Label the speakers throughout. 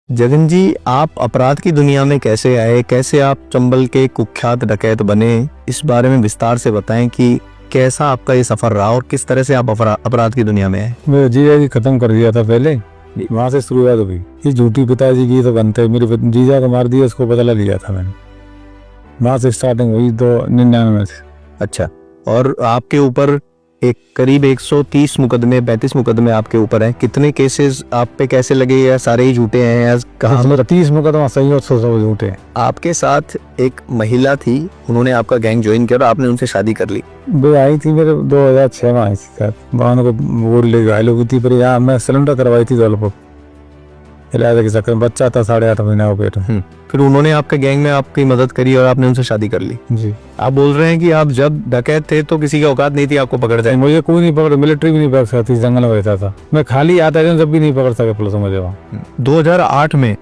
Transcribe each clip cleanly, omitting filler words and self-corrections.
Speaker 1: जगन जी, आप अपराध की दुनिया में कैसे आए, कैसे आप चंबल के कुख्यात डकैत बने, इस बारे में विस्तार से बताएं कि कैसा आपका ये सफर रहा और किस तरह से आप अपराध की दुनिया में आए।
Speaker 2: मेरे जीजा जी खत्म कर दिया था पहले, वहां से शुरुआत हुई। ये झूठी पिताजी की तो बनते, मेरे जीजा को मार दिया, उसको बदला लिया था मैंने। वहां से स्टार्टिंग हुई तो 99 से।
Speaker 1: अच्छा, और आपके ऊपर एक करीब 130 मुकदमे 32 मुकदमे आपके ऊपर हैं। कितने केसेस आप पे कैसे लगे, या सारे ही झूठे हैं, या कहाँ?
Speaker 2: 30 मुकदमा सही और 100 झूठे हैं।
Speaker 1: आपके साथ एक महिला थी, उन्होंने आपका गैंग ज्वाइन किया और आपने उनसे शादी कर ली।
Speaker 2: वो आई थी मेरे 2006 में आई थी सर। वहां को बोल ले घायल हो गई थी, पर यहाँ मैं सिलेंडर करवाई थी दौलपुर इलाज के चक्कर में। बच्चा था 8.5 महीना हो पेट में।
Speaker 1: फिर उन्होंने आपके गैंग में आपकी मदद करी और आपने उनसे शादी कर ली।
Speaker 2: जी।
Speaker 1: आप बोल रहे हैं कि आप जब डकैत थे तो किसी की औकात नहीं थी आपको पकड़ जाए।
Speaker 2: मुझे कोई नहीं पकड़, मिलिट्री भी नहीं पकड़ सकती, जंगल में रहता था मैं, खाली आता था जब भी नहीं पकड़ सके पुलिस मुझे वहाँ।
Speaker 1: 2008 में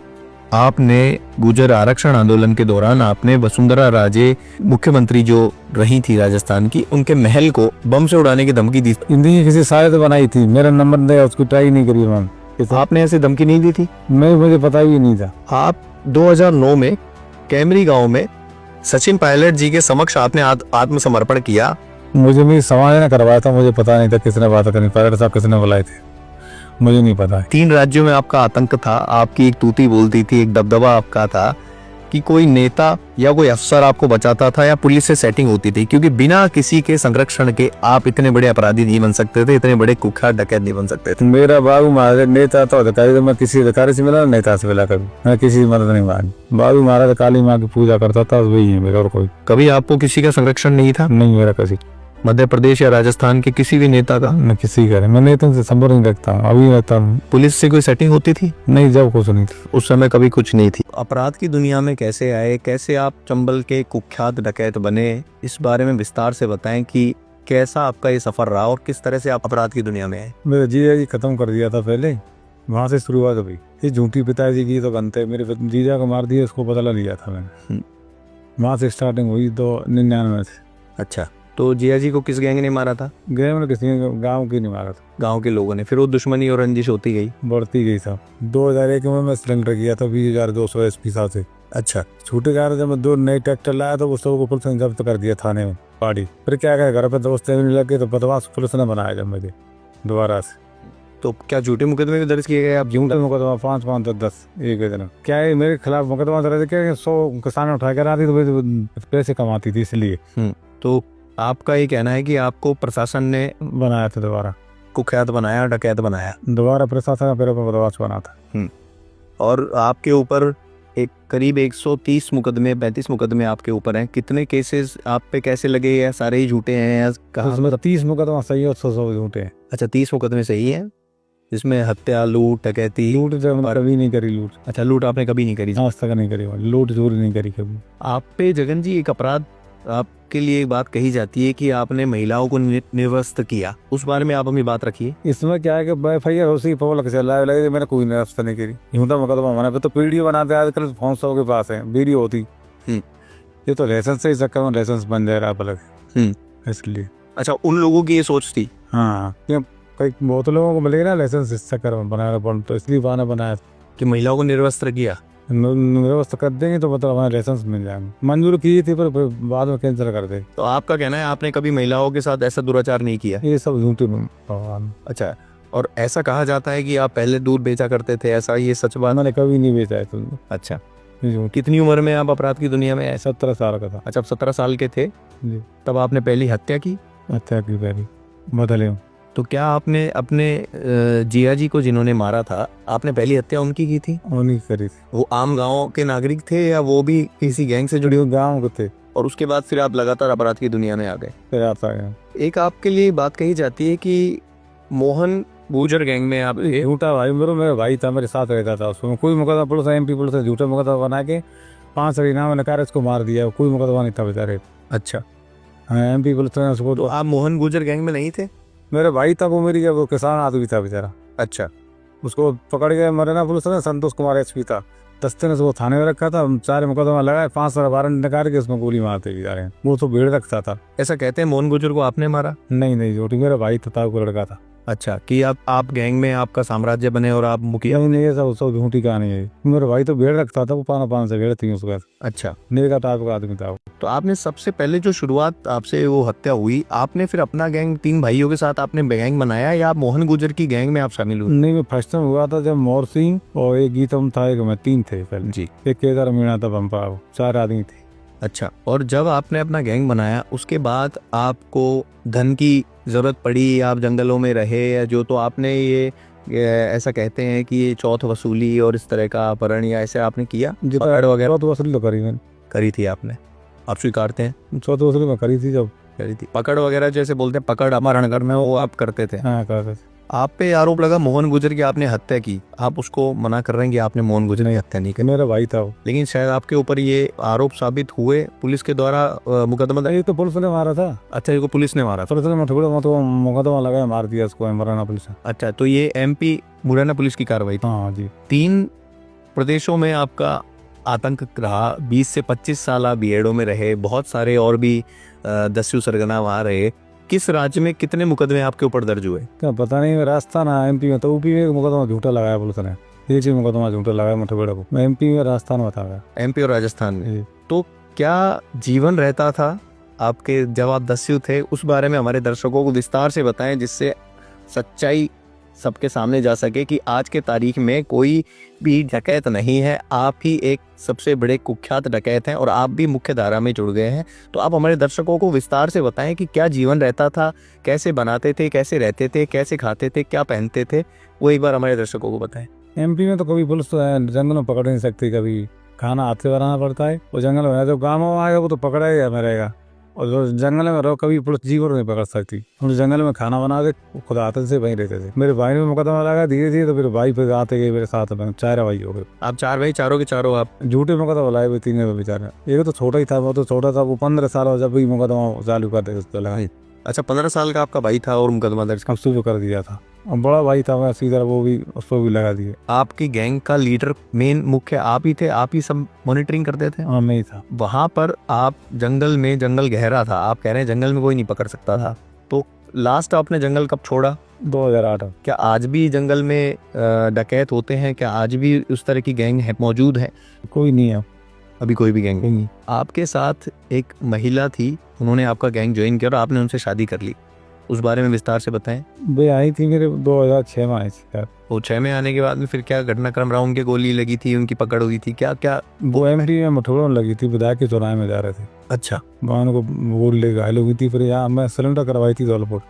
Speaker 1: आपने गुर्जर आरक्षण आंदोलन के दौरान आपने वसुंधरा राजे, मुख्यमंत्री जो रही थी राजस्थान की, उनके महल को बम से उड़ाने की धमकी दी।
Speaker 2: हिंदी किसी सारे तो बनाई थी, मेरा नंबर दिया, उसको ट्राई नहीं करी मैम।
Speaker 1: आपने ऐसी धमकी नहीं दी थी?
Speaker 2: मुझे पता भी नहीं था।
Speaker 1: आप 2009 में कैमरी गांव में सचिन पायलट जी के समक्ष आपने आत्मसमर्पण किया।
Speaker 2: मुझे मेरी समाज ने करवाया था, मुझे पता नहीं था किसने बात करनी, पायलट साहब किसने बुलाए थे, मुझे नहीं पता।
Speaker 1: 3 राज्यों में आपका आतंक था, आपकी एक तूती बोलती थी, एक दबदबा आपका था कि कोई नेता या कोई अफसर आपको बचाता था या पुलिस से सेटिंग होती थी, क्योंकि बिना किसी के संरक्षण के आप इतने बड़े अपराधी नहीं बन सकते थे, इतने बड़े कुख्यात डकैत नहीं बन सकते थे।
Speaker 2: मेरा बाबू महाराज नेता तो अधिकारी, तो मैं किसी अधिकारी से मिला, नेता से मिला, कभी मैं किसी की मदद नहीं मांगी। बाबू महाराज काली माँ की पूजा करता था, वही है मेरा, और कोई।
Speaker 1: कभी आपको किसी का संरक्षण नहीं था?
Speaker 2: नहीं, मेरा किसी
Speaker 1: मध्य प्रदेश या राजस्थान के किसी भी नेता का?
Speaker 2: मैं किसी का, मैं नेता से संपर्क नहीं रखता हूँ, अभी रखता हूँ।
Speaker 1: पुलिस से कोई सेटिंग होती थी?
Speaker 2: नहीं, जब कुछ नहीं था,
Speaker 1: उस समय कभी कुछ नहीं थी। अपराध की दुनिया में कैसे आए, कैसे आप चंबल के कुख्यात डकैत बने, इस बारे में विस्तार से बताएं कि कैसा आपका ये सफर रहा और किस तरह से आप अपराध की दुनिया में आए।
Speaker 2: मेरे जीजा जी खत्म कर दिया था पहले, वहां से शुरुआत हुई। ये झूठी पिताजी की तो बनते, मेरे जीजा को मार दिया, उसको बदला लिया था मैंने। वहां से स्टार्टिंग हुई तो 99 से।
Speaker 1: अच्छा, तो जिया जी को किस गैंग ने मारा था?
Speaker 2: गैंग में किसी गांव की नहीं मारा था,
Speaker 1: गांव के लोगों ने। फिर वो दुश्मनी और रंजिश होती गई,
Speaker 2: बढ़ती गई था। 2001 में मैं सिलेंडर किया था 20,200 एसपी साहब से।
Speaker 1: अच्छा,
Speaker 2: छूटे कारण जब मैं 2 नए ट्रैक्टर लाया तो उस सबको पुलिस ने जब्त कर दिया थाने में पाड़ी। फिर क्या कहे, घर पे दोस्त नहीं लगे तो बदमाश पुलिस ने बनाया जब मुझे दोबारा से।
Speaker 1: तो क्या झूठे मुकदमे भी दर्ज किए गए? आप
Speaker 2: झूठे मुकदमा 5 10 एक दिन क्या है मेरे खिलाफ मुकदमा दर्ज किया, 100 किसान उठा कर आती तो पैसे कमाती थी इसलिए।
Speaker 1: तो आपका ये कहना है कि आपको प्रशासन ने
Speaker 2: बनाया था, दोबारा
Speaker 1: कुख्यात बनाया, डकैत बनाया,
Speaker 2: दोबारा प्रशासन का बदमाश बना था।
Speaker 1: और आपके ऊपर एक करीब 130 मुकदमे 32 मुकदमे आपके ऊपर हैं। कितने केसेस आप पे कैसे लगे, या सारे ही झूठे हैं, या कहाँ?
Speaker 2: उसमें 30 मुकदमा सही और 100 झूठे हैं।
Speaker 1: अच्छा, 30 मुकदमे सही हैं, जिसमें हत्या, लूट, डकैती।
Speaker 2: लूट कभी नहीं करी, लूट।
Speaker 1: अच्छा, लूट आपने कभी नहीं करी?
Speaker 2: आज तक नहीं करी, लूट चोरी नहीं करी कभी।
Speaker 1: आप पे जगन जी एक अपराध आपके लिए एक बात कही जाती है कि आपने महिलाओं को निर्वस्त्र किया, उस बारे में आप हमें बात रखिए।
Speaker 2: इसमें क्या है कि FIR उसी पब्लिक से लगे, मैंने कोई निर्वस्त्र नहीं करी। यूं तो मुकदमा बना तो वीडियो बनाते आजकल फोन सब के पास है, वीडियो होती। ये तो लाइसेंस से ही चक्कर में लाइसेंस बन जाए पलक, इसलिए।
Speaker 1: अच्छा, उन लोगों की ये सोच थी?
Speaker 2: हाँ, कई बहुत लोगों को मिलेगा ना लाइसेंस, इस चक्कर में बनाया, तो इसलिए बहाना बनाया
Speaker 1: कि महिलाओं को निर्वस्त्र किया।
Speaker 2: व्यवस्था कर देंगे तो मतलब हमारा लाइसेंस मिल जाएगा। मंजूर की थी पर बाद में कैंसिल कर दे।
Speaker 1: तो आपका कहना है आपने कभी महिलाओं के साथ ऐसा दुराचार नहीं किया?
Speaker 2: ये सब झूठे।
Speaker 1: अच्छा, और ऐसा कहा जाता है कि आप पहले दूध बेचा करते थे, ऐसा ये सच बात?
Speaker 2: मैंने कभी नहीं बेचा है तुमने।
Speaker 1: अच्छा, कितनी उम्र में आप अपराध की दुनिया में आए?
Speaker 2: 17 साल का था।
Speaker 1: अच्छा, आप 17 साल के थे
Speaker 2: जी।
Speaker 1: तब आपने पहली हत्या की?
Speaker 2: हत्या की पहली बदले।
Speaker 1: तो क्या आपने अपने जिया जी को जिन्होंने मारा था, आपने पहली हत्या उनकी की थी?
Speaker 2: उन्हीं करी थी।
Speaker 1: वो आम गांव के नागरिक थे या वो भी किसी गैंग से जुड़े?
Speaker 2: गाँव के थे।
Speaker 1: और उसके बाद फिर आप लगातार अपराध की दुनिया में आ गए?
Speaker 2: फिर आता गया।
Speaker 1: एक आपके लिए बात कही जाती है कि मोहन गुर्जर गैंग में आप
Speaker 2: झूठा भाई, मेरा भाई था, मेरे साथ रहता था। उसमें कोई मुकदमा पुलिस MP पुलिस झूठा मुकदमा बना के 5 इनाम नकार इसको मार दिया, कोई मुकदमा नहीं था बेचारे।
Speaker 1: अच्छा,
Speaker 2: MP पुलिस ने उसको।
Speaker 1: तो आप मोहन गुर्जर गैंग में नहीं थे?
Speaker 2: मेरे भाई था, वो मेरी वो किसान आदमी था बेचारा।
Speaker 1: अच्छा,
Speaker 2: उसको पकड़ के मरे ना पुलिस ने, संतोष कुमार SP था, 10 दिन उसको थाने में रखा था, 4 मुकदमा लगाए, 5 वारंट निकाल के उसमें गोली मारते जा रहे हैं। वो तो भीड़ रखता था।
Speaker 1: ऐसा कहते हैं मोहन गुर्जर को आपने मारा?
Speaker 2: नहीं, झूठी, मेरा भाई था, वो लड़का था।
Speaker 1: अच्छा, कि आप गैंग में आपका साम्राज्य बने और आप मुखिया।
Speaker 2: नहीं नहीं, ये सब सब झूठी कहानी है। मेरा भाई तो भेड़ रखता था, वो पाना पान से भेड़ थी उसका,
Speaker 1: अच्छा,
Speaker 2: नेगा टाइप का आदमी था वो।
Speaker 1: तो आपने सबसे पहले जो शुरुआत आपसे वो हत्या हुई, आपने फिर अपना गैंग 3 भाइयों के साथ आपने गैंग बनाया या आप मोहन गुर्जर की गैंग में आप शामिल हुए?
Speaker 2: नहीं, मैं फर्स्ट टाइम हुआ था जब मोर सिंह और एक गीतम था, एक मैं, 3 थे पहले।
Speaker 1: जी।
Speaker 2: एक केदार मीणा था बम्पा, 4 आदमी थे।
Speaker 1: अच्छा, और जब आपने अपना गैंग बनाया उसके बाद आपको धन की जरूरत पड़ी, आप जंगलों में रहे, या जो तो आपने ये ऐसा कहते हैं कि ये चौथ वसूली और इस तरह का अपहरण या ऐसे आपने किया, पकड़ वगैरह
Speaker 2: चौथ वसूली तो करी मैंने।
Speaker 1: करी थी आपने? आप स्वीकारते हैं?
Speaker 2: चौथ वसूली में करी थी जब।
Speaker 1: करी थी। पकड़ वगैरह जैसे बोलते हैं पकड़ अपहरण में, वो आप करते थे?
Speaker 2: हाँ करते थे।
Speaker 1: आप पे आरोप लगा मोहन गुर्जर की आपने हत्या की, आप उसको मना कर रहे हैं कि आपने मोहन गुर्जर की हत्या नहीं की,
Speaker 2: मेरा भाई था वो।
Speaker 1: लेकिन शायद आपके ऊपर ये आरोप साबित हुए पुलिस के द्वारा मुकदमा
Speaker 2: ये तो पुलिस ने मारा था।
Speaker 1: अच्छा, ये को पुलिस ने मारा था।
Speaker 2: पुलिस ने थोड़ा तो मुकदमा लगाया, मार दिया उसको मराना पुलिस ने।
Speaker 1: अच्छा, तो ये MP मुरैना पुलिस की कार्रवाई थी।
Speaker 2: हाँ जी।
Speaker 1: 3 प्रदेशों में आपका आतंक रहा, 20 से 25 साल आप बीएडओ में रहे, बहुत सारे और भी दस्यु सरगना वहाँ रहे। किस राज्य में कितने मुकदमे आपके ऊपर दर्ज हुए?
Speaker 2: क्या पता नहीं, राजस्थान MP में, तो यूपी में मुकदमा झूठा लगाया पुलिस ने। ये चीज मुकदमा झूठा लगाया मठगढ़ को। मैं MP में, राजस्थान में था।
Speaker 1: MP और राजस्थान में।
Speaker 2: जी।
Speaker 1: तो क्या जीवन रहता था आपके जब आप दस्यु थे, उस बारे में हमारे दर्शकों को विस्तार से बताएं, जिससे सच्चाई सबके सामने जा सके कि आज के तारीख में कोई भी डकैत नहीं है, आप ही एक सबसे बड़े कुख्यात डकैत हैं और आप भी मुख्य धारा में जुड़ गए हैं। तो आप हमारे दर्शकों को विस्तार से बताएं कि क्या जीवन रहता था, कैसे बनाते थे, कैसे रहते थे, कैसे खाते थे, क्या पहनते थे, वो एक बार हमारे दर्शकों को बताएं।
Speaker 2: MP में तो कभी पुलिस तो जंगल में पकड़ नहीं सकती, कभी खाना हाथ से बनाना पड़ता है। वो जंगल में जो गाँव में आएगा वो तो पकड़ा ही हमें रहेगा, और जो जंगल में रहो कभी पुलिस जीवन नहीं पकड़ सकती। हम जंगल में खाना बना के खुद हाथ से वहीं रहते थे। मेरे भाई ने मुकदमा लगा धीरे धीरे, तो फिर भाई फिर आते गए मेरे साथ में, 4 भाई हो गए।
Speaker 1: आप 4 भाई, चारों के चारों आप
Speaker 2: झूठे मुकदमा लाए हुए 3 बेचारे। एक तो छोटा ही था, वो तो छोटा था, वो 15 साल हो जब भी मुकदमा चालू कर दे उसको लगा।
Speaker 1: अच्छा, 15 साल का आपका भाई था और मुकदमा दर्ज
Speaker 2: अब शुरू कर दिया था। और बड़ा भाई था मैं सीधा, वो भी उसको भी लगा दिए।
Speaker 1: आपकी गैंग का लीडर मेन मुख्य आप ही थे, आप ही सब मॉनिटरिंग करते थे?
Speaker 2: हाँ मैं ही था।
Speaker 1: वहां पर आप जंगल में, जंगल गहरा था, आप कह रहे हैं जंगल में कोई नहीं पकड़ सकता था, तो लास्ट आपने जंगल कब छोड़ा?
Speaker 2: 2008।
Speaker 1: क्या आज भी जंगल में डकैत होते हैं? क्या आज भी उस तरह की गैंग है, मौजूद है?
Speaker 2: कोई नहीं है
Speaker 1: अभी कोई भी गैंग नहीं।
Speaker 2: नहीं।
Speaker 1: आपके साथ एक महिला थी, उन्होंने आपका गैंग ज्वाइन किया और आपने उनसे शादी कर ली, उस बारे में विस्तार से बताएं।
Speaker 2: वे आई थी मेरे 2006 में आई थी यार।
Speaker 1: वो 6 में आने के बाद में फिर क्या घटनाक्रम रहा? उनके गोली लगी थी, उनकी पकड़ हुई थी, क्या क्या?
Speaker 2: वो MP में मठोड़ों लगी थी, विधायक के चौराहे में जा रहे थे।
Speaker 1: अच्छा,
Speaker 2: वहाँ को गोली ले घायल हो गई थी। फिर यहाँ मैं सिलेंडर करवाई थी धौलपुर,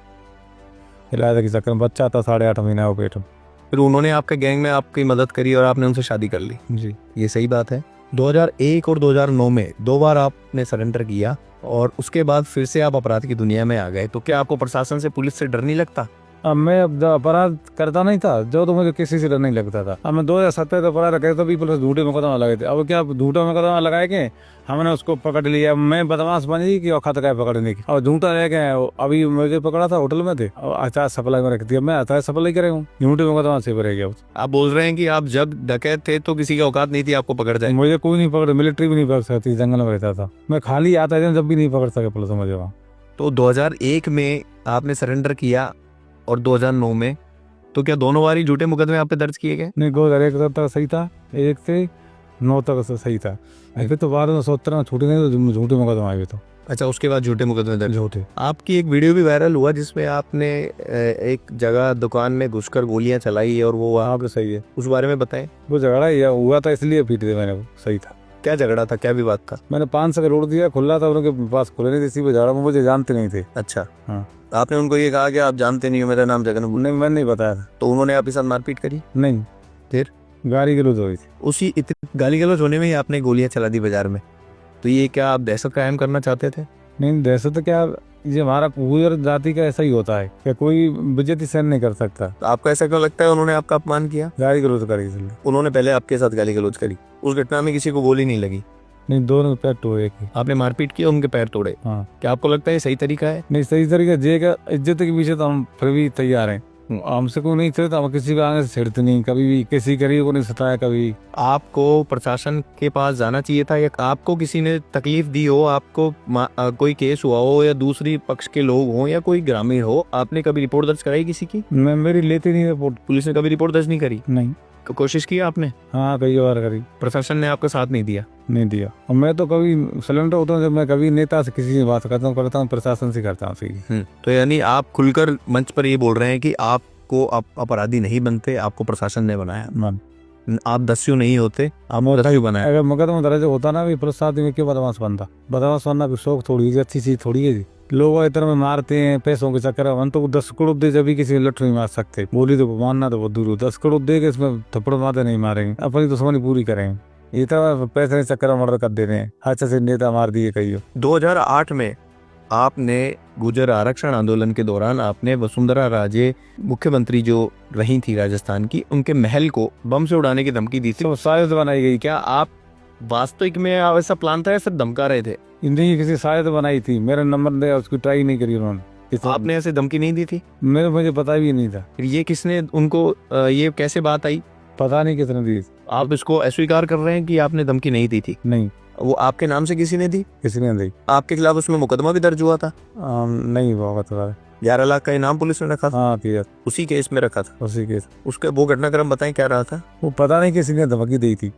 Speaker 2: इलाज के चक्कर में। बच्चा था 8.5 महीना वो पेट में।
Speaker 1: फिर उन्होंने आपके गैंग में आपकी मदद करी और आपने उनसे शादी कर ली।
Speaker 2: जी।
Speaker 1: ये सही बात है। 2001 और 2009 में 2 बार आपने सरेंडर किया और उसके बाद फिर से आप अपराध की दुनिया में आ गए, तो क्या आपको प्रशासन से, पुलिस से डर नहीं लगता?
Speaker 2: अब मैं अपराध करता नहीं था जो, तो मुझे किसी से डर नहीं लगता था। अब मैं 2017 तो अपराध करे, तो भी पुलिस झूठे मुकदमा लगाए थे। अब क्या झूठा मुकदमा लगाए के हमने उसको पकड़ लिया। मैं बदमाश बनी कि औकात का पकड़ने की, और झूठा रह गए। अभी मुझे पकड़ा था होटल में थे, और अचार सप्लाई में रख दिया। मैं अचार सप्लाई करे हूँ, झूठे मुकदमा से भरे गया।
Speaker 1: आप बोल रहे हैं कि आप जब डकैत थे तो किसी की औकात नहीं थी आपको पकड़ जाए?
Speaker 2: मुझे कोई नहीं पकड़, मिलिट्री भी नहीं पकड़ सकती, जंगल में रहता था मैं, खाली आता था जब भी नहीं पकड़ सके पुलिस मुझे वहाँ।
Speaker 1: तो 2001 में आपने सरेंडर किया और 2009 में, तो क्या दोनों बार ही झूठे मुकदमे आप पे दर्ज किए गए?
Speaker 2: नहीं, 2001 तक सही था, 1 से 9 तक सही था। फिर तो बाद में 17 में छूटे नहीं, तो झूठे मुकदमा आए तो।
Speaker 1: अच्छा, उसके बाद झूठे मुकदमे दर्ज।
Speaker 2: झूठे।
Speaker 1: आपकी एक वीडियो भी वायरल हुआ जिसमें आपने एक जगह दुकान में घुसकर गोलियां चलाई और वो वहाँ
Speaker 2: पे सही है,
Speaker 1: उस बारे में बताएं।
Speaker 2: वो झगड़ा ही हुआ था इसलिए पीटे थे मैंने, वो सही था।
Speaker 1: क्या झगड़ा था, क्या विवाद था?
Speaker 2: मैंने 500 का रोड दिया, खुला था, उनके पास खुले नहीं थे, इसी पे झगड़ा। मुझे जानते नहीं थे।
Speaker 1: अच्छा,
Speaker 2: हाँ।
Speaker 1: आपने उनको ये कहा कि आप जानते नहीं हो, मेरा नाम जगन?
Speaker 2: नहीं, मैंने नहीं बताया था।
Speaker 1: तो उन्होंने आपके साथ मारपीट करी?
Speaker 2: नहीं।
Speaker 1: फिर
Speaker 2: गाड़ी गलौज हुई थी।
Speaker 1: उसी गाली गलौज होने में ही आपने गोलियां चला दी बाजार में, तो ये क्या आप दहशत कायम करना चाहते थे?
Speaker 2: नहीं, दहशत क्या, ये हमारा पूरी जाति का ऐसा ही होता है कि कोई बेइज्जती सहन नहीं कर सकता।
Speaker 1: तो आपको ऐसा क्यों लगता है उन्होंने आपका अपमान किया?
Speaker 2: गाड़ी गलौज करी इसलिए।
Speaker 1: उन्होंने पहले आपके साथ गाली गलौज करी, उस घटना में किसी को गोली नहीं लगी?
Speaker 2: नहीं, दोनों पैर टूटे।
Speaker 1: आपने मारपीट की, उनके पैर तोड़े।
Speaker 2: हाँ।
Speaker 1: क्या आपको लगता है ये सही तरीका है?
Speaker 2: नहीं, सही तरीका जे का, इज्जत के पीछे तो हम फिर भी तैयार हैं। हमसे कोई नहीं छेड़ता, हम किसी को आगे से छेड़ते नहीं, कभी भी किसी गरीब को नहीं सताया कभी।
Speaker 1: आपको प्रशासन के पास जाना चाहिए था, या आपको किसी ने तकलीफ दी हो, आपको कोई केस हुआ हो, या दूसरी पक्ष के लोग हो, या कोई ग्रामीण हो, आपने कभी रिपोर्ट दर्ज कराई किसी की?
Speaker 2: मैं मेरी लेती नहीं रिपोर्ट।
Speaker 1: पुलिस ने कभी रिपोर्ट दर्ज नहीं करी?
Speaker 2: नहीं।
Speaker 1: कोशिश की आपने?
Speaker 2: हाँ कई बार करी,
Speaker 1: प्रशासन ने आपका साथ नहीं दिया?
Speaker 2: नहीं दिया। और मैं तो कभी सिलेंडर होता हूँ, जब मैं कभी नेता से किसी से बात करता हूँ प्रशासन से करता हूँ।
Speaker 1: तो यानी आप खुलकर मंच पर ये बोल रहे हैं कि आपको आप अपराधी नहीं बनते, आपको प्रशासन ने बनाया, आप दस्यु नहीं होते, आप दस्यु बनाया।
Speaker 2: अगर मुकदमा दर्ज होता ना भी पुलिस आदमी में क्यों बदमाश बनता? बदमाश बनना भी शौक थोड़ी है, अच्छी चीज थोड़ी है जी। लोग इतना में मारते हैं पैसों के चक्कर में। हम तो 10 करोड़ दे जब भी किसी लठ नहीं मार सकते, बोली तो मानना तो बहुत दूर हो। 10 करोड़ दे के इसमें थप्पड़ मारते नहीं मारेंगे, अपनी दुश्मनी पूरी करेंगे। ये तो पैसे के चक्कर में मर्डर कर दे रहे हैं, अच्छा से नेता मार दिए कई।
Speaker 1: 2008 में आपने गुर्जर आरक्षण आंदोलन के दौरान आपने वसुंधरा राजे, मुख्यमंत्री जो रही थी राजस्थान की, उनके महल को बम से उड़ाने की धमकी दी थी।
Speaker 2: तो साजिश बनाई गई।
Speaker 1: क्या आप वास्तविक में ऐसा प्लान था या सिर्फ धमका रहे थे?
Speaker 2: इनकी किसी साजिश बनाई थी, मेरा नंबर दे उसकी ट्राई नहीं करी उन्होंने।
Speaker 1: आपने ऐसे धमकी नहीं दी थी?
Speaker 2: मुझे पता भी नहीं था।
Speaker 1: फिर ये किसने उनको ये कैसे बात आई?
Speaker 2: पता नहीं किसने दी।
Speaker 1: आप इसको अस्वीकार कर रहे हैं कि आपने धमकी नहीं दी थी?
Speaker 2: नहीं।
Speaker 1: वो आपके नाम से किसी ने दी?
Speaker 2: किसी ने दी।
Speaker 1: आपके खिलाफ उसमें मुकदमा भी दर्ज हुआ था?
Speaker 2: नहीं हुआ था।
Speaker 1: 11 लाख का इनाम पुलिस ने रखा था?
Speaker 2: हाँ किया।
Speaker 1: उसी केस में रखा था?
Speaker 2: उसी केस।
Speaker 1: उसके वो घटनाक्रम बताएं क्या रहा था?
Speaker 2: वो पता नहीं किसी ने धमकी दी थी,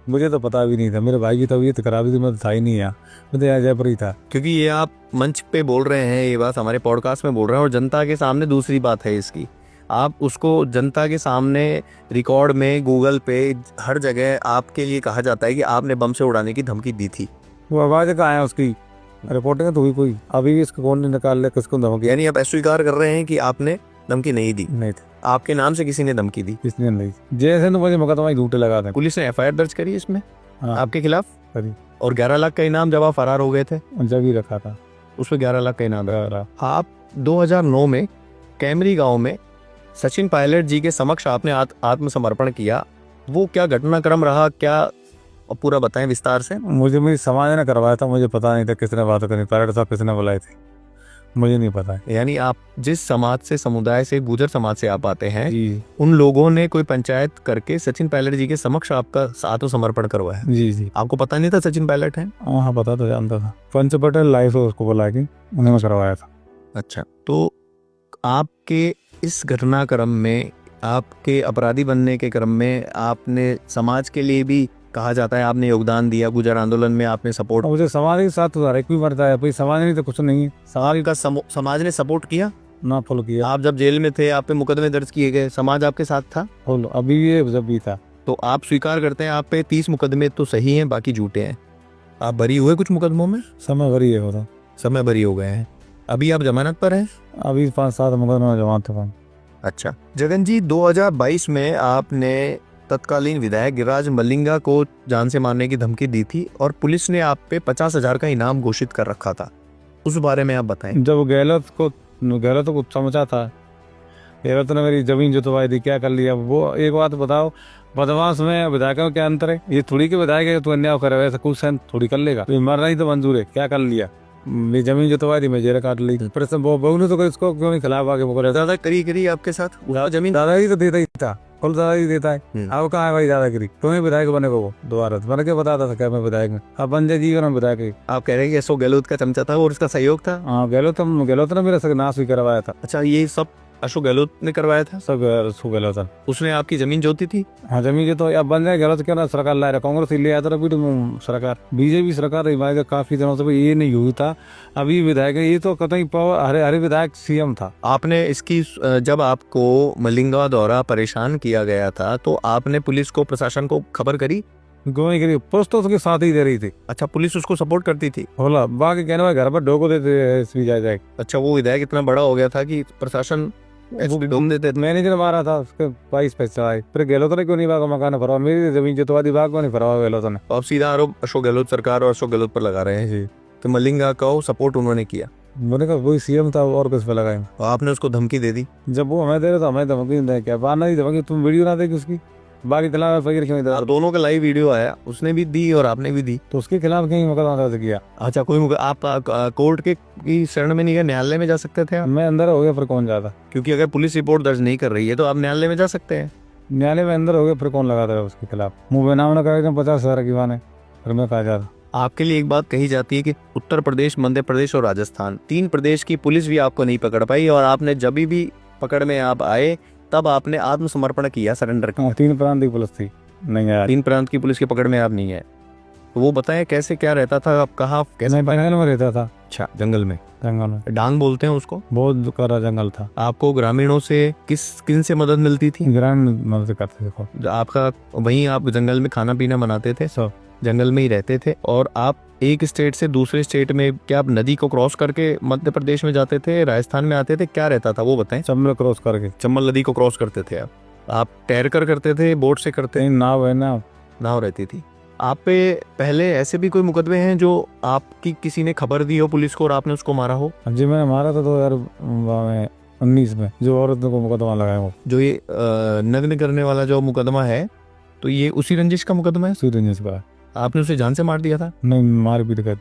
Speaker 2: मुझे तो पता भी नहीं था। मेरे भाई की तबीयत खराब थी, मैं तो था ही नहीं यहाँ, मैं तो यहाँ जयपुर ही था।
Speaker 1: क्योंकि ये आप मंच पे बोल रहे हैं, ये बात हमारे पॉडकास्ट में बोल रहे हैं, और जनता के सामने दूसरी बात है इसकी। आप उसको जनता के सामने रिकॉर्ड में, गूगल पे, हर जगह आपके लिए कहा जाता है कि आपने बम से उड़ाने की धमकी दी थी।
Speaker 2: वो आवाज कहाँ है उसकी? रिपोर्टिंग तो हुई कोई, अभी इसको कौन ने निकाल लिया, किसको धमकी?
Speaker 1: यानी आप अस्वीकार कर रहे हैं कि आपने धमकी नहीं दी?
Speaker 2: नहीं थी।
Speaker 1: आपके नाम से किसी ने धमकी दी?
Speaker 2: किसने नहीं। जैसे तो मुझे मुकदमा ही झूठे लगा था।
Speaker 1: पुलिस ने FIR दर्ज करी इसमें?
Speaker 2: हाँ।
Speaker 1: आपके खिलाफ
Speaker 2: करी।
Speaker 1: और 11 लाख का इनाम जब आप फरार हो गए थे?
Speaker 2: जब ही रखा था
Speaker 1: उसमें 11 लाख का इनाम रहा। आप 2009 में कैमरी गांव में सचिन पायलट जी के समक्ष आपने आत्मसमर्पण किया। वो क्या घटनाक्रम रहा, क्या पूरा बताएं विस्तार से।
Speaker 2: मुझे मेरी समाज ने करवाया था, मुझे पता नहीं था किसने बात करनी, पायलट साहब किसने बुलाए थे, मुझे नहीं पता है।
Speaker 1: यानी आप जिस समाज से, समुदाय से, गुर्जर समाज से आप आते हैं,
Speaker 2: जी
Speaker 1: उन लोगों ने कोई पंचायत करके सचिन पायलट जी के समक्ष आपका आत्मसमर्पण करवाया?
Speaker 2: जी जी।
Speaker 1: आपको पता नहीं था सचिन पायलट है?
Speaker 2: हाँ पता तो जानता था। पंच पटेल लाइफ उसको बुला के उन्हें करवाया था।
Speaker 1: अच्छा, तो आपके इस घटनाक्रम में, आपके अपराधी बनने के क्रम में, आपने समाज के लिए भी कहा जाता है आपने योगदान दिया, गुर्जर आंदोलन में आपने सपोर्ट।
Speaker 2: मुझे समाज के साथ उधार कोई मरता है, कोई समाज नहीं तो कुछ नहीं है।
Speaker 1: समाज का समाज ने सपोर्ट किया
Speaker 2: ना? फुल किया।
Speaker 1: आप जब जेल में थे, आप पे मुकदमे दर्ज किए गए, समाज आपके साथ था?
Speaker 2: फुल। अभी ये जब भी था।
Speaker 1: तो आप स्वीकार करते हैं आप पे 30 मुकदमे तो सही हैं, बाकी झूठे हैं? आप बरी हुए कुछ मुकदमों में?
Speaker 2: समय भरी है, होता
Speaker 1: समय बरी हो गए हैं। अभी आप जमानत पर हैं?
Speaker 2: अभी 5-7 मुकदमा जमानत पर।
Speaker 1: अच्छा जगन जी, 2022 में आपने तत्कालीन विधायक गिरिराज मलिंगा को जान से मारने की धमकी दी थी और पुलिस ने आप पे 50,000 का इनाम घोषित कर रखा था, उस बारे में आप बताएं।
Speaker 2: जब गहलोत को समझा था, गहलोत ने मेरी जमीन जुतवाई थी, क्या कर लिया? वो एक बात बताओ, बदमाश में विधायकों में क्या अंतर है? ये थोड़ी के विधायक है तो अन्याय करे, वैसे कुछ सहन थोड़ी कर लेगा। तो मरना ही तो मंजूर है, क्या कर लिया? मेरी जमीन जुतवाई थी, मैं जेल काट ली। बहू ने तो इसको क्यों नहीं खिलाफ आगे वो
Speaker 1: दादा करी आपके साथ जमीन?
Speaker 2: दादाजी तो देता ही था, कुल दादाजी देता है। अब कहाँ है भाई दादागिरी? तुम्हें विधायक बने को वो दोबारा बन के बताता था क्या मैं विधायक में? अब बन जाए जीवन में विधायक।
Speaker 1: आप कह रहे हैं कि अशोक गहलोत का चमचा था और उसका सहयोग था?
Speaker 2: हाँ गहलोत ने मेरा नाश भी करवाया था।
Speaker 1: अच्छा, ये सब अशोक गहलोत ने करवाया था?
Speaker 2: सब अशोक गहलोत।
Speaker 1: उसने आपकी जमीन जोती थी?
Speaker 2: हाँ जमीन जो तो अब बन जाए गहलोत क्या ना सरकार ला रहा, कांग्रेस ले आया था, सरकार बीजेपी सरकार रही काफी दिनों से, ये नहीं हुई था। अभी विधायक ये तो कतई हरे विधायक CM था।
Speaker 1: आपने इसकी जब आपको मलिंगा द्वारा परेशान किया गया था तो आपने पुलिस को, प्रशासन को खबर करी?
Speaker 2: गोई करी, पुलिस तो उसके साथ ही दे रही थी।
Speaker 1: अच्छा, पुलिस उसको सपोर्ट करती थी?
Speaker 2: बोला बाकी कहने वाले घर पर डोको देते जाए।
Speaker 1: अच्छा, वो विधायक इतना बड़ा हो गया था कि प्रशासन ढूंढ देते थे?
Speaker 2: मैनेजर मारा था उसके 22 पैसे आए, फिर गहलोत ने क्यों नहीं भागा मकान भरवा, मेरी जमीन जितवा दी, भाग को नहीं भरवा गहलोत ने।
Speaker 1: तो आप सीधा आरोप अशोक गहलोत सरकार और अशोक गहलोत पर लगा रहे हैं जी कि मलिंगा का सपोर्ट उन्होंने किया?
Speaker 2: मैंने कहा वही CM था और किस पे लगाएंगे।
Speaker 1: तो आपने उसको धमकी दे दी?
Speaker 2: जब वो हमें दे रहा था, हमें धमकी दे क्या? बाना ही धमकी, तुम वीडियो ना देगी उसकी? बाकी तला फकीर क्यों इधर,
Speaker 1: और दोनों का लाइव वीडियो आया, उसने भी दी और आपने भी दी।
Speaker 2: तो उसके खिलाफ कहीं मुकदमा दर्ज किया।
Speaker 1: अच्छा, आप कोर्ट के की शरण में नहीं गए, न्यायालय में जा सकते थे आप?
Speaker 2: मैं अंदर हो गया फिर कौन जाता,
Speaker 1: क्योंकि अगर पुलिस रिपोर्ट दर्ज नहीं कर रही है तो आप न्यायालय में जा सकते हैं।
Speaker 2: न्यायालय में अंदर हो गया फिर कौन लगाता है उसके खिलाफ, मुंह बेनाम न करे 50,000 की माने, फिर मैं कहा जाता।
Speaker 1: आपके लिए एक बात कही जाती है कि उत्तर प्रदेश, मध्य प्रदेश और राजस्थान, 3 प्रदेश की पुलिस भी आपको नहीं पकड़ पाई, और आपने जब भी पकड़ में आप आए तब आपने आत्मसमर्पण किया, सरेंडर किया।
Speaker 2: 3 प्रांत की पुलिस थी, नहीं यार
Speaker 1: 3 प्रांत की पुलिस की पकड़ में आप नहीं है, तो वो बताएं कैसे क्या रहता था, आप कहाँ कैसे?
Speaker 2: मैं जंगल में रहता था,
Speaker 1: अच्छा, जंगल में।
Speaker 2: जंगल में
Speaker 1: डांग बोलते हैं उसको।
Speaker 2: बहुत कड़ा जंगल था।
Speaker 1: आपको ग्रामीणों से किन से मदद मिलती थी?
Speaker 2: ग्रामीण मदद करते थे,
Speaker 1: आपका वहीं आप जंगल में खाना पीना बनाते थे,
Speaker 2: सब
Speaker 1: जंगल में ही रहते थे, और आप एक स्टेट से दूसरे स्टेट में, क्या आप नदी को क्रॉस करके मध्य प्रदेश में जाते थे, राजस्थान में आते थे, क्या रहता था वो बताएं?
Speaker 2: चंबल क्रॉस करके,
Speaker 1: चंबल नदी को क्रॉस करते थे आप तैर कर करते थे, बोट से करते?
Speaker 2: कहीं नाव है ना,
Speaker 1: नाव रहती थी। आप पे पहले ऐसे भी कोई मुकदमे हैं जो आपकी किसी ने खबर दी हो पुलिस को और आपने उसको मारा हो?
Speaker 2: जी मैंने मारा था 2019 में, जो औरत को मुकदमा लगाया वो
Speaker 1: जो ये नग्न करने वाला जो मुकदमा है, तो ये उसी रंजिश का मुकदमा है?
Speaker 2: सूरज का।
Speaker 1: आपने उसे जान से मार दिया था?
Speaker 2: नहीं, मारपीट कर,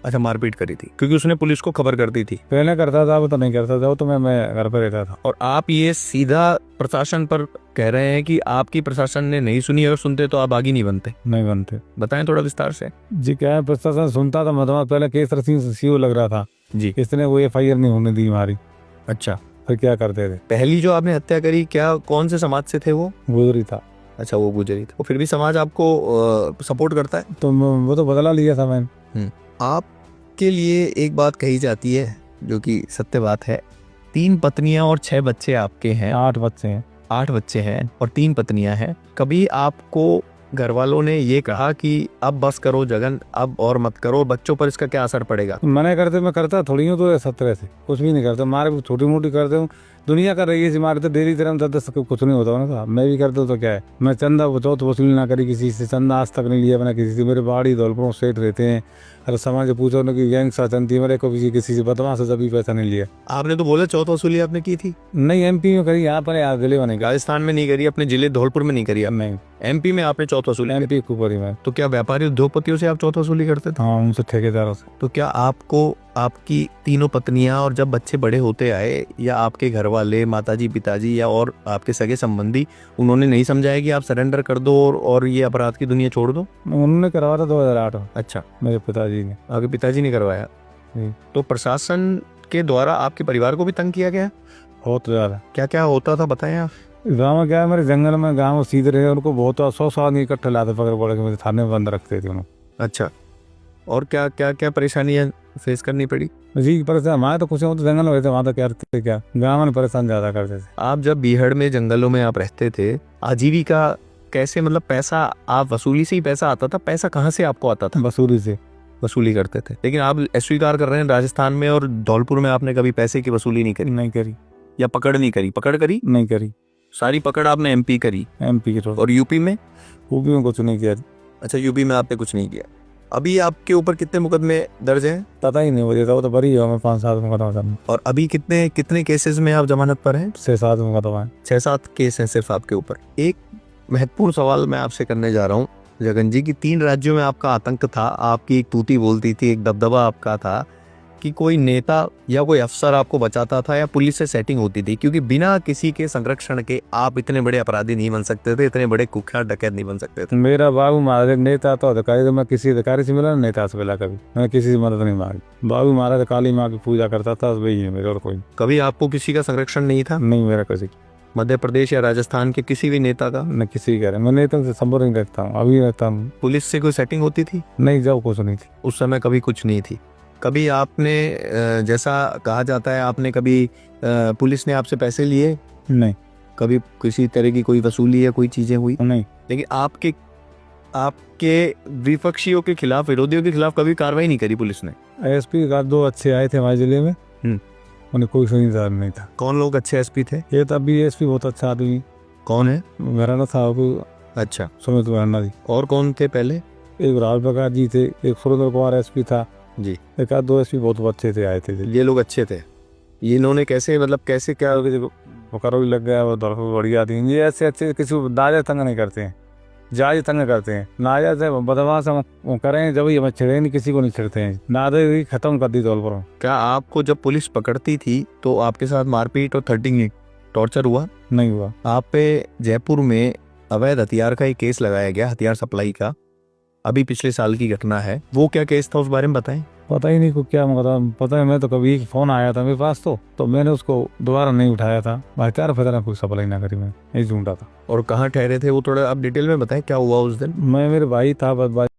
Speaker 1: अच्छा, मारपीट करी थी क्योंकि उसने पुलिस को खबर कर दी थी।
Speaker 2: पहले करता था, वो तो नहीं करता था, वो तो मैं घर पर रहता था।
Speaker 1: और आप ये सीधा प्रशासन पर कह रहे हैं कि आपकी प्रशासन ने नहीं सुनी, अगर सुनते तो आप आगे नहीं बनते?
Speaker 2: नहीं बनते।
Speaker 1: बताएं थोड़ा विस्तार से।
Speaker 2: जी क्या है, प्रशासन सुनता था, मतलब पहले केस सीओ लग रहा था
Speaker 1: जी,
Speaker 2: इसने वो FIR नहीं होने दी हमारी,
Speaker 1: अच्छा।
Speaker 2: फिर क्या करते थे।
Speaker 1: पहली जो आपने हत्या करी, क्या कौन से समाज से थे वो?
Speaker 2: गुजरी था,
Speaker 1: अच्छा, वो गुजरी था। वो फिर भी समाज आपको सपोर्ट करता है?
Speaker 2: तो वो तो बदला लिया था मैंने।
Speaker 1: आपके लिए एक बात कही जाती है जो कि सत्य बात है, 3 पत्नियां और 6 बच्चे आपके हैं।
Speaker 2: 8 बच्चे हैं।
Speaker 1: 8 बच्चे हैं और 3 पत्नियां हैं। कभी आपको घर वालों ने ये कहा कि अब बस करो जगन, अब और मत करो, बच्चों पर इसका क्या असर पड़ेगा?
Speaker 2: मना करते, मैं करता थोड़ी हूँ, तो 70 से कुछ भी नहीं करता, मारे छोटी मोटी करते हूँ, दुनिया कर रही है, मारे तो डेली तरह 10 कुछ नहीं होता ना, मैं भी करता हूँ तो क्या है। मैं चंदा बचाओ तो वसूली ना करी किसी से, चंदा आज तक नहीं लिया मैंने किसी से। मेरे बाड़ी धौलपुर सेठ रहते हैं, अरे समाज पूछो ना कि गैंग सा चलती, मेरे को किसी से बदमाश से कभी पैसा नहीं लिया।
Speaker 1: आपने तो बोला चौथ वसूली आपने की थी?
Speaker 2: नहीं, MP में करी, यहाँ पर यार जिले में नहीं,
Speaker 1: राजस्थान में नहीं करी, अपने जिले धौलपुर में नहीं करी आप?
Speaker 2: नहीं,
Speaker 1: MP में आपने चौथ वसूली करी।
Speaker 2: MP ऊपर ही मैं।
Speaker 1: तो क्या व्यापारी उद्योगपतियों से आप चौथ वसूली करते थे?
Speaker 2: हाँ, उनसे, ठेकेदारों से।
Speaker 1: तो क्या आपको आपकी तीनों पत्नियां और जब बच्चे बड़े होते आए, या आपके घर वाले, माताजी, पिताजी या और आपके सगे संबंधी, उन्होंने नहीं समझाया कि आप सरेंडर कर दो और ये अपराध की दुनिया छोड़ दो?
Speaker 2: उन्होंने करवाया था 2008 में।
Speaker 1: अच्छा,
Speaker 2: मेरे पिताजी ने।
Speaker 1: आपके पिताजी ने करवाया? तो प्रशासन के द्वारा आपके परिवार को भी तंग किया गया?
Speaker 2: बहुत ज्यादा।
Speaker 1: क्या क्या होता था बताएं आप।
Speaker 2: गाँव में क्या है, मेरे जंगल में गाँव सीधे रहे, उनको बहुत 100 आदमी इकट्ठे लाते पकड़ पकड़ के, मुझे थाने में बंद रखते थे उन्होंने।
Speaker 1: अच्छा, और क्या क्या क्या परेशानियां फेस करनी पड़ी?
Speaker 2: जी परेशान, हमारे तो कुछ हो तो जंगल में रहते, वहाँ तो क्या करते, क्या गाँव में परेशान ज्यादा करते थे।
Speaker 1: आप जब बीहड़ में जंगलों में आप रहते थे, आजीविका कैसे, मतलब पैसा आप वसूली से ही पैसा आता था? पैसा कहाँ से आपको आता था?
Speaker 2: वसूली से
Speaker 1: वसूली करते थे। लेकिन आप अस्वीकार कर रहे हैं राजस्थान में और धौलपुर में आपने कभी पैसे की वसूली नहीं करी?
Speaker 2: नहीं करी।
Speaker 1: या पकड़ नहीं करी? पकड़ करी?
Speaker 2: नहीं करी।
Speaker 1: सारी पकड़ आपने MP करी?
Speaker 2: MP की।
Speaker 1: और यूपी में?
Speaker 2: यूपी में कुछ नहीं किया।
Speaker 1: अच्छा, यूपी में आपने कुछ नहीं किया। अभी आपके ऊपर कितने मुकदमे दर्ज हैं?
Speaker 2: पता ही नहीं मुझे, वो तो बरी है, मैं 5-7 मुकदमा।
Speaker 1: और अभी कितने केसेस में आप जमानत पर हैं?
Speaker 2: 6-7 मुकदमा है।
Speaker 1: 6-7 केस हैं सिर्फ आपके ऊपर। एक महत्वपूर्ण सवाल मैं आपसे करने जा रहा हूँ जगन जी, की 3 राज्यों में आपका आतंक था, आपकी एक तूती बोलती थी, एक दबदबा आपका था कि कोई नेता या कोई अफसर आपको बचाता था या पुलिस से सेटिंग होती थी, क्योंकि बिना किसी के संरक्षण के आप इतने बड़े अपराधी नहीं बन सकते थे, इतने बड़े कुख्यात डकैत नहीं बन सकते थे।
Speaker 2: मेरा बाबू महाराज नेता तो अधिकारी, तो मैं किसी अधिकारी से मिला, नेता से मिला, कभी मैं किसी से मदद नहीं मांगी। बाबू महाराज काली माँ की पूजा करता था, वही है मेरे, और कोई।
Speaker 1: कभी आपको किसी का संरक्षण नहीं था?
Speaker 2: नहीं, मेरा किसी,
Speaker 1: मध्य प्रदेश या राजस्थान के किसी भी नेता का?
Speaker 2: मैं किसी कह रहे, मैं नेता से संपर्क नहीं रखता हूँ, अभी रहता हूँ।
Speaker 1: पुलिस से कोई सेटिंग होती थी?
Speaker 2: नहीं, जब कुछ नहीं थी
Speaker 1: उस समय, कभी कुछ नहीं थी। कभी आपने जैसा कहा जाता है, आपने कभी पुलिस ने आपसे पैसे लिए?
Speaker 2: नहीं।
Speaker 1: कभी किसी तरह की कोई वसूली या कोई चीजें हुई?
Speaker 2: नहीं।
Speaker 1: लेकिन आपके विपक्षियों के खिलाफ, विरोधियों के खिलाफ कभी कार्रवाई नहीं करी पुलिस ने?
Speaker 2: SP का 2 अच्छे आए थे हमारे जिले में, उन्हें कोई सुनिदार नहीं था।
Speaker 1: कौन लोग अच्छे SP थे?
Speaker 2: ये तब भी SP बहुत अच्छा आदमी।
Speaker 1: कौन है?
Speaker 2: घराना था वो।
Speaker 1: अच्छा,
Speaker 2: सुमित घराना जी।
Speaker 1: और कौन थे पहले?
Speaker 2: एक राहुल प्रकाश जी थे, एक सुरेंद्र कुमार SP था
Speaker 1: जी।
Speaker 2: एक आध 2 SP बहुत अच्छे थे, आए थे।
Speaker 1: ये लोग अच्छे थे। ये इन्होंने कैसे, मतलब कैसे क्या?
Speaker 2: वो करो भी लग गया, वो दौड़ बढ़िया आती है। ये ऐसे अच्छे किसी को नाजायज तंग नहीं करते हैं, जायज तंग करते हैं। नाजायज है बदमाश हम वो करें जब ही हमें छिड़े नहीं, किसी को नहीं छिड़ते हैं। नाजायज ही खत्म कर दी दौड़ पर।
Speaker 1: क्या आपको जब पुलिस पकड़ती थी तो आपके साथ मारपीट और थ्रेटनिंग टॉर्चर हुआ?
Speaker 2: नहीं हुआ।
Speaker 1: आप पे जयपुर में अवैध हथियार का एक केस लगाया गया, हथियार सप्लाई का, अभी पिछले साल की घटना है। वो क्या केस था, उस बारे में बताएं।
Speaker 2: पता ही नहीं को क्या मतलब, पता है मैं तो कभी एक फोन आया था मेरे पास तो मैंने उसको दोबारा नहीं उठाया था। हथियार फैसला कोई सप्लाई ना करी, मैं यही ढूंढा था।
Speaker 1: और कहाँ ठहरे थे वो, थोड़ा आप डिटेल में बताएं क्या हुआ उस दिन।
Speaker 2: मैं मेरे भाई था बस